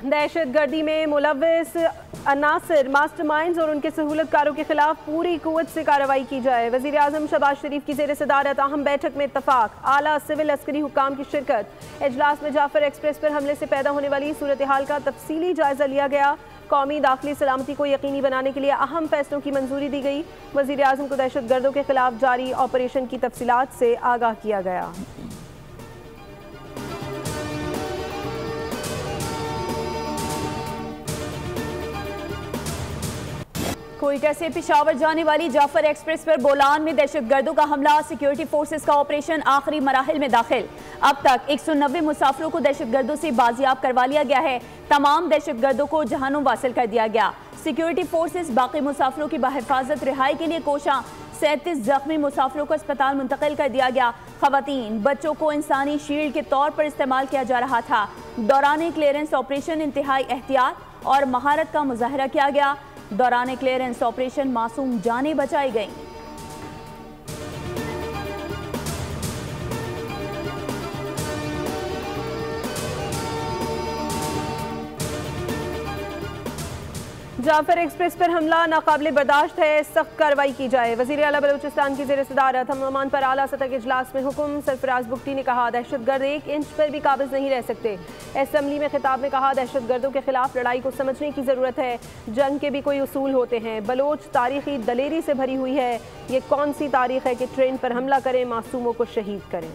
दहशत गर्दी में मुलव्विस अनासर मास्टरमाइंड्स और उनके सहूलतकारों के खिलाफ पूरी कुव्वत से कार्रवाई की जाए। वज़ीर आज़म शहबाज शरीफ की ज़ेर सदारत अहम बैठक में इत्तफाक, आला सिविल अस्करी हुक्काम की शिरकत। इजलास में जाफर एक्सप्रेस पर हमले से पैदा होने वाली सूरत हाल का तफसीली जायजा लिया गया। कौमी दाखिली सलामती को यकीनी बनाने के लिए अहम फैसलों की मंजूरी दी गई। वज़ीर आज़म को दहशत गर्दों के खिलाफ जारी ऑपरेशन की तफसीलात से आगाह किया गया। कोयटा से पेशावर जाने वाली जाफर एक्सप्रेस पर बोलान में दहशतगर्दों का हमला, सिक्योरिटी फोर्सेस का ऑपरेशन आखिरी मराहिल में दाखिल। अब तक 190 मुसाफिरों को दहशतगर्दों से बाजियाब करवा लिया गया है। तमाम दहशतगर्दों को जहानुम वासिल कर दिया गया। सिक्योरिटी फोर्सेस बाकी मुसाफिरों की बहिफाजत रिहाई के लिए कोशा। 37 जख्मी मुसाफिरों को अस्पताल मुंतकिल कर दिया गया। खवातीन बच्चों को इंसानी शील्ड के तौर पर इस्तेमाल किया जा रहा था। दौरान क्लियरेंस ऑपरेशन इंतहाई एहतियात और महारत का मुजाहरा किया गया। दौरान क्लियरेंस ऑपरेशन मासूम जानें बचाई गईं। जाफर एक्सप्रेस पर हमला नाकाबिले बर्दाश्त है, सख्त कार्रवाई की जाए। वज़ीर आला बलूचिस्तान की ज़ेर सदारत अमन पर आला सतह के इजलास में हुक्म। सरफराज बुगटी ने कहा, दहशतगर्द 1 इंच पर भी काबिज नहीं रह सकते। असम्बली में खिताब में कहा, दहशतगर्दों के खिलाफ लड़ाई को समझने की ज़रूरत है। जंग के भी कोई उसूल होते हैं। बलोच तारीखी दलेरी से भरी हुई है। ये कौन सी तारीख है कि ट्रेन पर हमला करें, मासूमों को शहीद करें।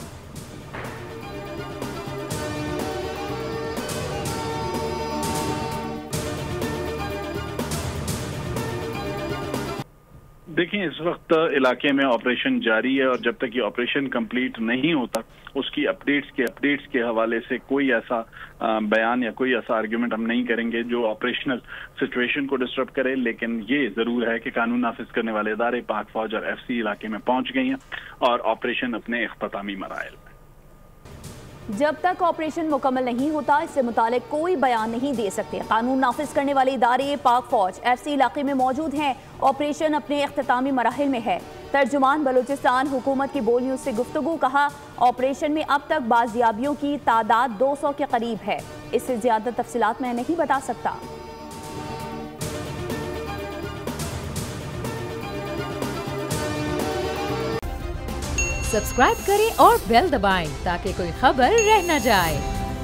देखिए, इस वक्त इलाके में ऑपरेशन जारी है और जब तक ये ऑपरेशन कंप्लीट नहीं होता उसकी अपडेट्स के हवाले से कोई ऐसा बयान या कोई ऐसा आर्ग्यूमेंट हम नहीं करेंगे जो ऑपरेशनल सिचुएशन को डिस्टर्ब करे। लेकिन ये जरूर है कि कानून नाफिज करने वाले इदारे पाक फौज और FC इलाके में पहुंच गई हैं और ऑपरेशन अपने इख्तितामी मराइल में। जब तक ऑपरेशन मुकम्मल नहीं होता इससे मुतालिक कोई बयान नहीं दे सकते। कानून नाफिज करने वाले इदारे पाक फौज FC इलाके में मौजूद हैं। ऑपरेशन अपने इख्तितामी मराहिल में है। तर्जुमान बलूचिस्तान हुकूमत की बोल न्यूज़ से गुफ्तगू कहा, ऑपरेशन में अब तक बाजियाबियों की तादाद 200 के करीब है। इससे ज्यादा तफसीलात मैं नहीं बता सकता। सब्सक्राइब करें और बेल दबाएं ताकि कोई खबर रह न जाए।